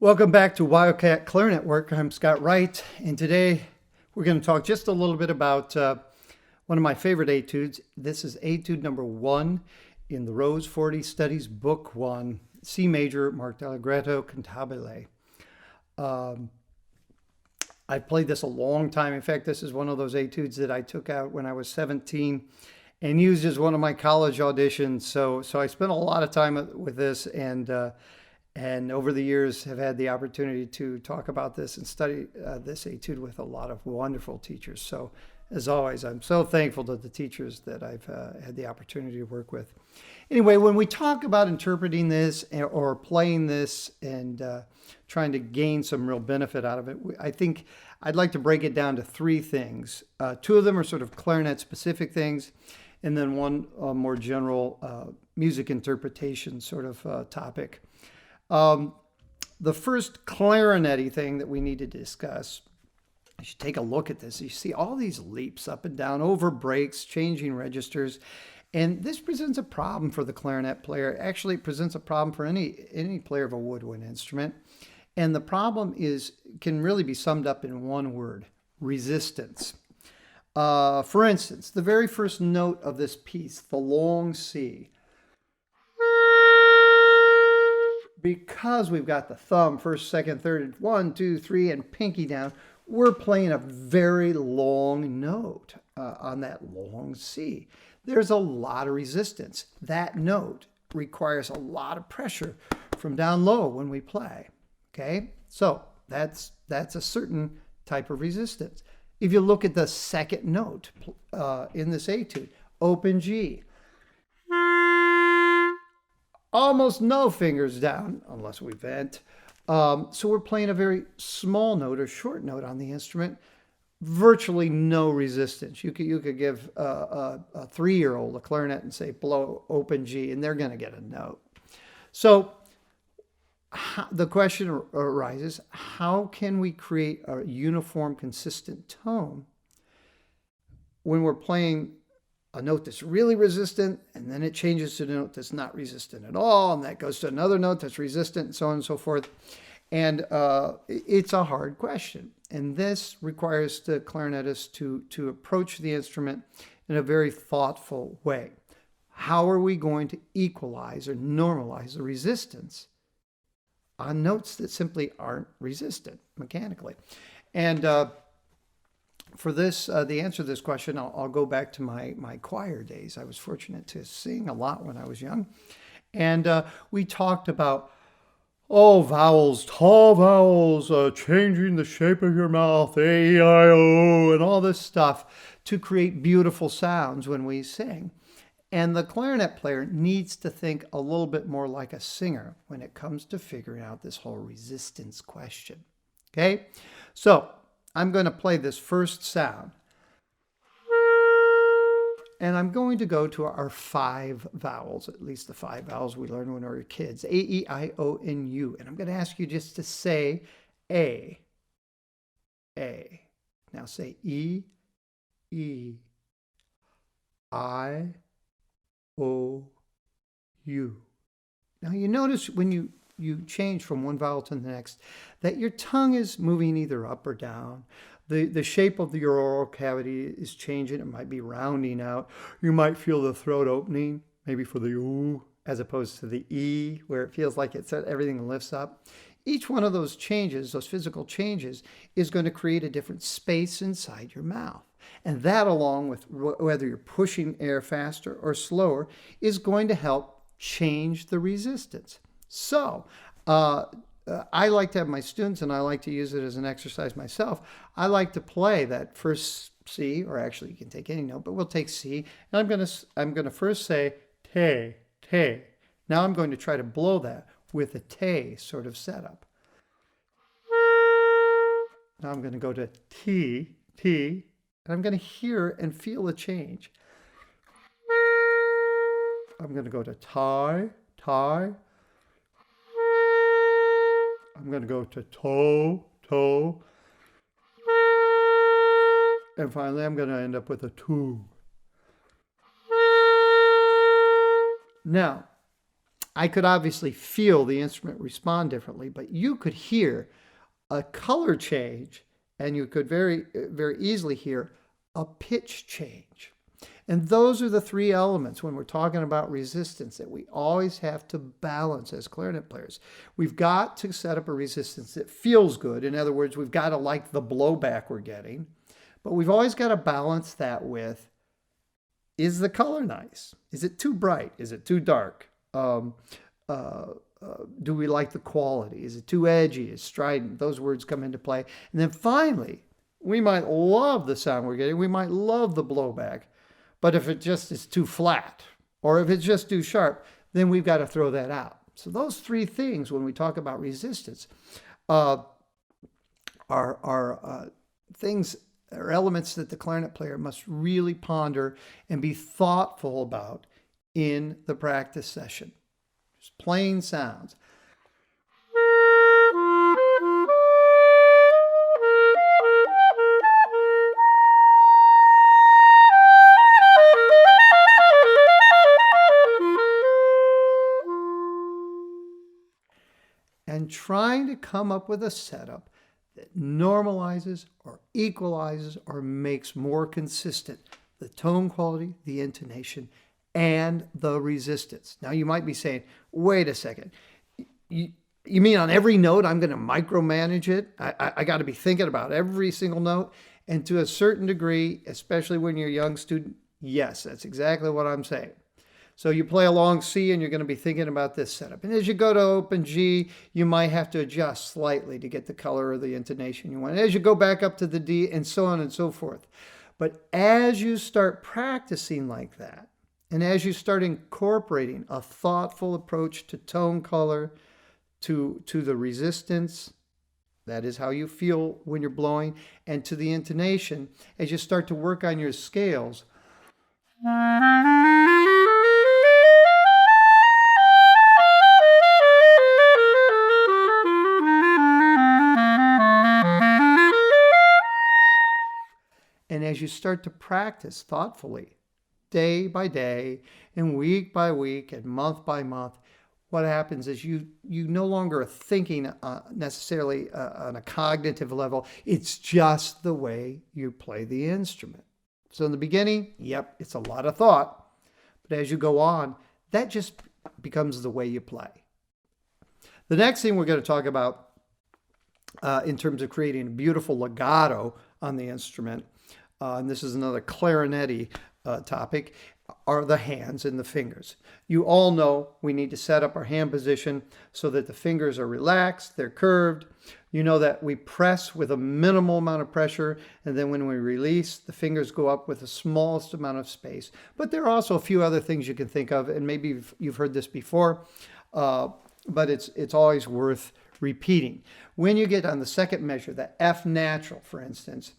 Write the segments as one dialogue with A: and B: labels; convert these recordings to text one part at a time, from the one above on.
A: Welcome back to Wildcat Clarinet Work. I'm Scott Wright, and today we're going to talk just a little bit about one of my favorite etudes. This is etude number 1 in the Rose 40 Studies, Book 1, C major, marked Allegretto, cantabile. I've played this a long time. In fact, this is one of those etudes that I took out when I was 17 and used as one of my college auditions. So I spent a lot of time with this, and over the years have had the opportunity to talk about this and study this etude with a lot of wonderful teachers. So as always, I'm so thankful to the teachers that I've had the opportunity to work with. Anyway, when we talk about interpreting this or playing this and trying to gain some real benefit out of it, I think I'd like to break it down to 3 things. 2 of them are sort of clarinet specific things, and then one more general music interpretation sort of topic. The first clarinet-y thing that we need to discuss, you should take a look at this. You see all these leaps up and down, over breaks, changing registers, and this presents a problem for the clarinet player. Actually, it presents a problem for any player of a woodwind instrument, and the problem can really be summed up in one word: resistance. For instance, the very first note of this piece, the long C, because we've got the thumb, first, second, third, 1, 2, 3, and pinky down, we're playing a very long note on that long C. There's a lot of resistance. That note requires a lot of pressure from down low when we play. Okay, so that's a certain type of resistance. If you look at the second note in this etude, open G, almost no fingers down unless we vent. So we're playing a very small note or short note on the instrument, virtually no resistance. You could give a 3-year-old a clarinet and say blow open G, and they're going to get a note. So the question arises, how can we create a uniform, consistent tone when we're playing a note that's really resistant, and then it changes to a note that's not resistant at all, and that goes to another note that's resistant, and so on and so forth. And it's a hard question. And this requires the clarinetist to approach the instrument in a very thoughtful way. How are we going to equalize or normalize the resistance on notes that simply aren't resistant mechanically? And for this, the answer to this question, I'll go back to my choir days. I was fortunate to sing a lot when I was young. And we talked about, vowels, tall vowels, changing the shape of your mouth, A, E, I, O, and all this stuff to create beautiful sounds when we sing. And the clarinet player needs to think a little bit more like a singer when it comes to figuring out this whole resistance question. Okay? So I'm going to play this first sound, and I'm going to go to our 5 vowels, at least the 5 vowels we learned when we were kids, A, E, I, O, and U. And I'm going to ask you just to say A. Now say E, E, I, O, U. Now you notice when you change from one vowel to the next that your tongue is moving either up or down. The shape of your oral cavity is changing. It might be rounding out. You might feel the throat opening, maybe for the ooh, as opposed to the E, where it feels like everything lifts up. Each one of those changes, those physical changes, is going to create a different space inside your mouth. And that, along with whether you're pushing air faster or slower, is going to help change the resistance. So I like to have my students, and I like to use it as an exercise myself. I like to play that first C, or actually you can take any note, but we'll take C. And I'm gonna first say te, te. Now I'm going to try to blow that with a te sort of setup. Now I'm going to go to T, T, and I'm going to hear and feel the change. I'm going to go to tie, tie. I'm going to go to toe, toe. And finally, I'm going to end up with a tu. Now, I could obviously feel the instrument respond differently, but you could hear a color change, and you could very, very easily hear a pitch change. And those are the three elements when we're talking about resistance that we always have to balance as clarinet players. We've got to set up a resistance that feels good. In other words, we've got to like the blowback we're getting, but we've always got to balance that with, is the color nice? Is it too bright? Is it too dark? Do we like the quality? Is it too edgy? Is strident? Those words come into play. And then finally, we might love the sound we're getting. We might love the blowback. But if it just is too flat, or if it's just too sharp, then we've got to throw that out. So those three things, when we talk about resistance, are things or elements that the clarinet player must really ponder and be thoughtful about in the practice session. Just plain sounds. And trying to come up with a setup that normalizes or equalizes or makes more consistent the tone quality, the intonation, and the resistance. Now you might be saying, wait a second, you mean on every note I'm going to micromanage it? I got to be thinking about every single note? And to a certain degree, especially when you're a young student, yes, that's exactly what I'm saying. So you play a long C and you're going to be thinking about this setup. And as you go to open G, you might have to adjust slightly to get the color or the intonation you want. As you go back up to the D, and so on and so forth. But as you start practicing like that, and as you start incorporating a thoughtful approach to tone color, to the resistance, that is how you feel when you're blowing, and to the intonation, as you start to work on your scales, and as you start to practice thoughtfully, day by day, and week by week, and month by month, what happens is you no longer are thinking necessarily on a cognitive level. It's just the way you play the instrument. So in the beginning, yep, it's a lot of thought. But as you go on, that just becomes the way you play. The next thing we're going to talk about in terms of creating a beautiful legato on the instrument, and this is another clarinet-y topic, are the hands and the fingers. You all know we need to set up our hand position so that the fingers are relaxed, they're curved. You know that we press with a minimal amount of pressure, and then when we release, the fingers go up with the smallest amount of space. But there are also a few other things you can think of, and maybe you've heard this before, but it's always worth repeating. When you get on the second measure, the F natural, for instance,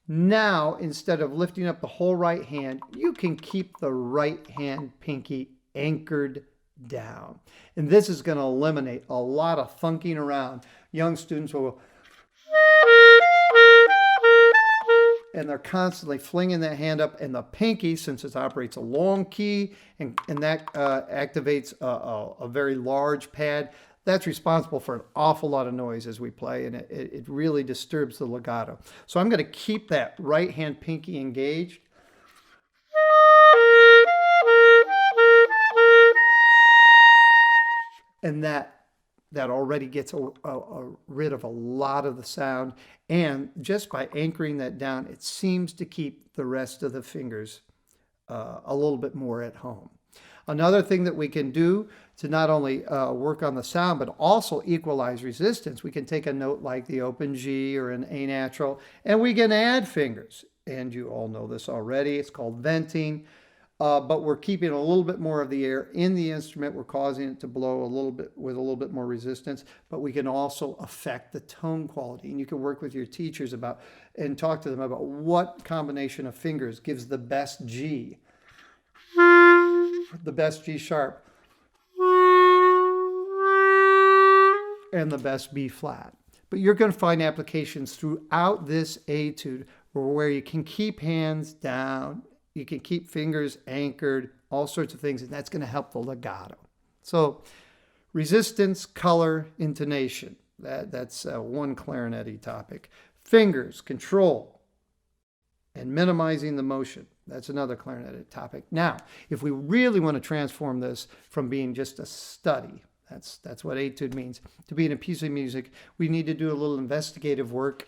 A: now, instead of lifting up the whole right hand, you can keep the right hand pinky anchored down. And this is going to eliminate a lot of thunking around. Young students will go, and they're constantly flinging that hand up, and the pinky, since it operates a long key, and that activates a very large pad, that's responsible for an awful lot of noise as we play, and it really disturbs the legato. So I'm going to keep that right hand pinky engaged. And that already gets rid of a lot of the sound. And just by anchoring that down, it seems to keep the rest of the fingers a little bit more at home. Another thing that we can do to not only work on the sound, but also equalize resistance, we can take a note like the open G or an A natural, and we can add fingers. And you all know this already. It's called venting. But we're keeping a little bit more of the air in the instrument. We're causing it to blow a little bit with a little bit more resistance, but we can also affect the tone quality. And you can work with your teachers about and talk to them about what combination of fingers gives the best G, the best G sharp, and the best B flat. But you're going to find applications throughout this etude where you can keep hands down, you can keep fingers anchored, all sorts of things, and that's going to help the legato. So Resistance, color, intonation. That's one clarinet topic. Fingers, control, and minimizing the motion. That's another clarinet topic. Now, if we really want to transform this from being just a study, that's what etude means, to being a piece of music, we need to do a little investigative work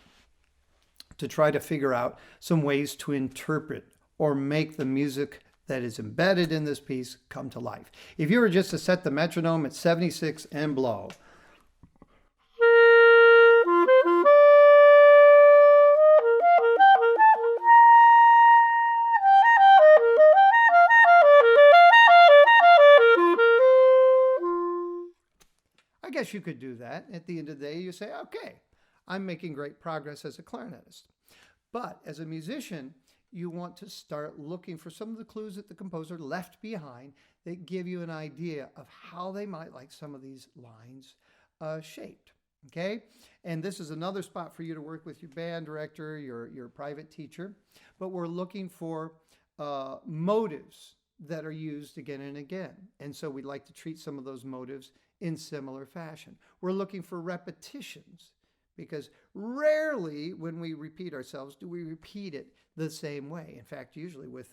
A: to try to figure out some ways to interpret or make the music that is embedded in this piece come to life. If you were just to set the metronome at 76 and blow, I guess you could do that. At the end of the day, you say, okay, I'm making great progress as a clarinetist. But as a musician, you want to start looking for some of the clues that the composer left behind that give you an idea of how they might like some of these lines shaped. Okay? And this is another spot for you to work with your band director, your private teacher. But we're looking for motives that are used again and again. And so we'd like to treat some of those motives in similar fashion. We're looking for repetitions, because rarely when we repeat ourselves do we repeat it the same way. In fact, usually with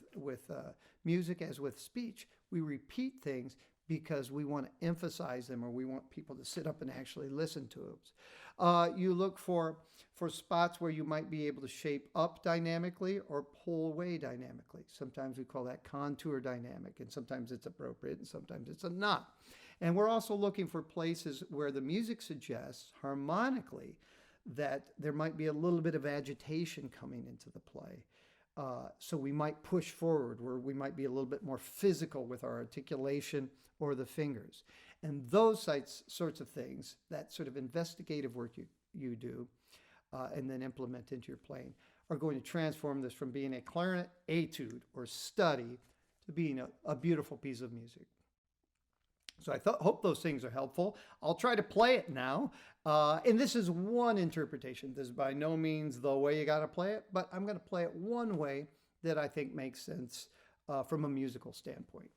A: music, as with speech, we repeat things because we want to emphasize them, or we want people to sit up and actually listen to them. You look for spots where you might be able to shape up dynamically or pull away dynamically. Sometimes we call that contour dynamic, and sometimes it's appropriate and sometimes it's not. And we're also looking for places where the music suggests harmonically that there might be a little bit of agitation coming into the play. So we might push forward, where we might be a little bit more physical with our articulation or the fingers. And those sorts of things, that sort of investigative work you do and then implement into your playing, are going to transform this from being a clarinet etude or study to being a beautiful piece of music. So I hope those things are helpful. I'll try to play it now. And this is one interpretation. This is by no means the way you got to play it, but I'm going to play it one way that I think makes sense from a musical standpoint.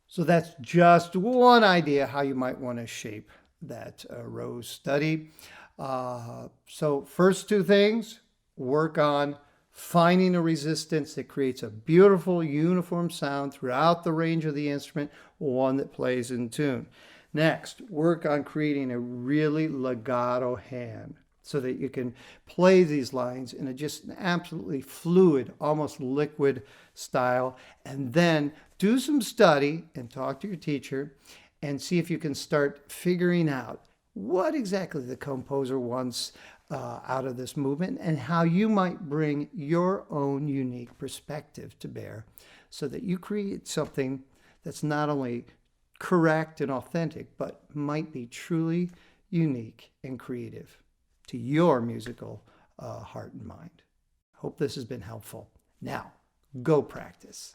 A: So that's just one idea how you might want to shape that rose study. So first two things, work on finding a resistance that creates a beautiful uniform sound throughout the range of the instrument, one that plays in tune. Next, work on creating a really legato hand so that you can play these lines in a just an absolutely fluid, almost liquid style. And then do some study and talk to your teacher and see if you can start figuring out what exactly the composer wants out of this movement and how you might bring your own unique perspective to bear so that you create something that's not only correct and authentic, but might be truly unique and creative to your musical heart and mind. Hope this has been helpful. Now, go practice.